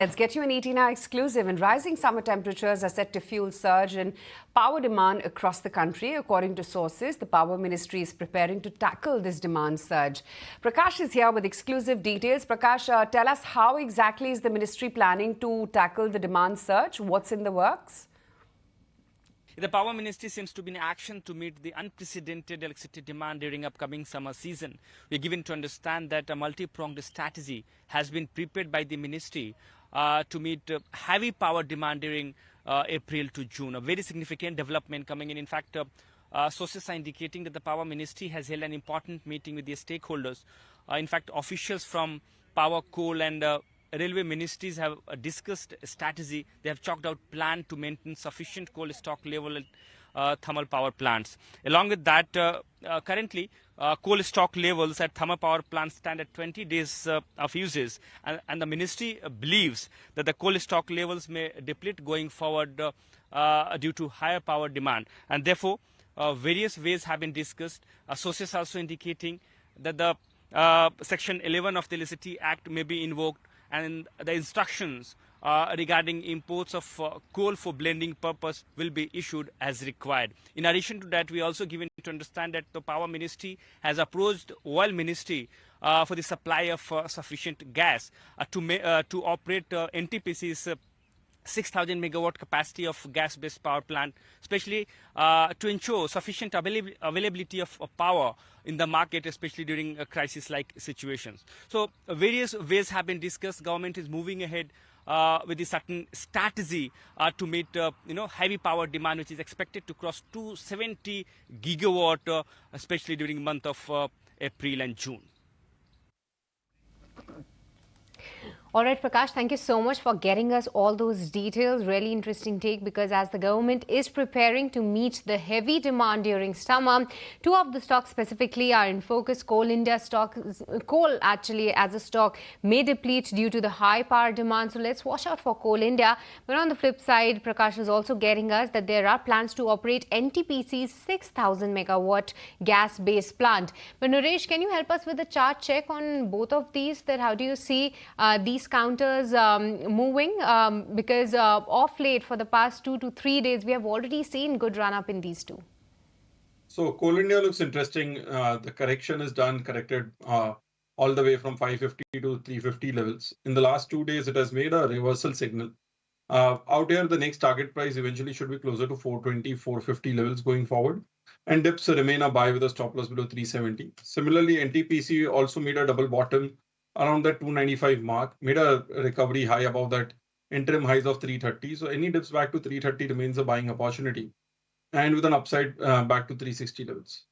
Let's get you an ET Now exclusive. And rising summer temperatures are set to fuel surge in power demand across the country. According to sources, the Power Ministry is preparing to tackle this demand surge. Prakash is here with exclusive details. Prakash, tell us how exactly is the ministry planning to tackle the demand surge? What's in the works? The Power Ministry seems to be in action to meet the unprecedented electricity demand during upcoming summer season. We're given to understand that a multi-pronged strategy has been prepared by the ministry to meet heavy power demand during April to June. A very significant development coming in. In fact, sources are indicating that the Power Ministry has held an important meeting with the stakeholders. In fact, officials from Power, Coal and Railway ministries have discussed a strategy. They have chalked out plan to maintain sufficient coal stock level at thermal power plants. Along with that, currently coal stock levels at thermal power plants stand at 20 days of uses, and the ministry believes that the coal stock levels may deplete going forward due to higher power demand, and therefore various ways have been discussed. Sources also indicating that the Section 11 of the Electricity Act may be invoked, and the instructions regarding imports of coal for blending purpose will be issued as required. In addition to that, we also given to understand that the Power Ministry has approached Oil Ministry for the supply of sufficient gas to operate NTPC's 6,000 megawatt capacity of gas-based power plant, especially to ensure sufficient availability of power in the market, especially during crisis-like situations. So various ways have been discussed. Government is moving ahead with a certain strategy to meet heavy power demand, which is expected to cross 270 gigawatt, especially during the month of April and June. All right, Prakash, thank you so much for getting us all those details. Really interesting take, because as the government is preparing to meet the heavy demand during summer, two of the stocks specifically are in focus. Coal India stock, coal actually as a stock may deplete due to the high power demand. So let's watch out for Coal India. But on the flip side, Prakash is also getting us that there are plans to operate NTPC's 6,000 megawatt gas-based plant. But Naresh, can you help us with a chart check on both of these? That how do you see these counters moving, because of late for the past 2 to 3 days we have already seen good run up in these two. So Coal India looks interesting. The correction is corrected all the way from 550 to 350 levels. In the last 2 days, it has made a reversal signal. Out here, the next target price eventually should be closer to 420, 450 levels going forward. And dips remain a buy with a stop loss below 370. Similarly, NTPC also made a double bottom around that 295 mark, made a recovery high above that interim highs of 330. So any dips back to 330 remains a buying opportunity, and with an upside back to 360 levels.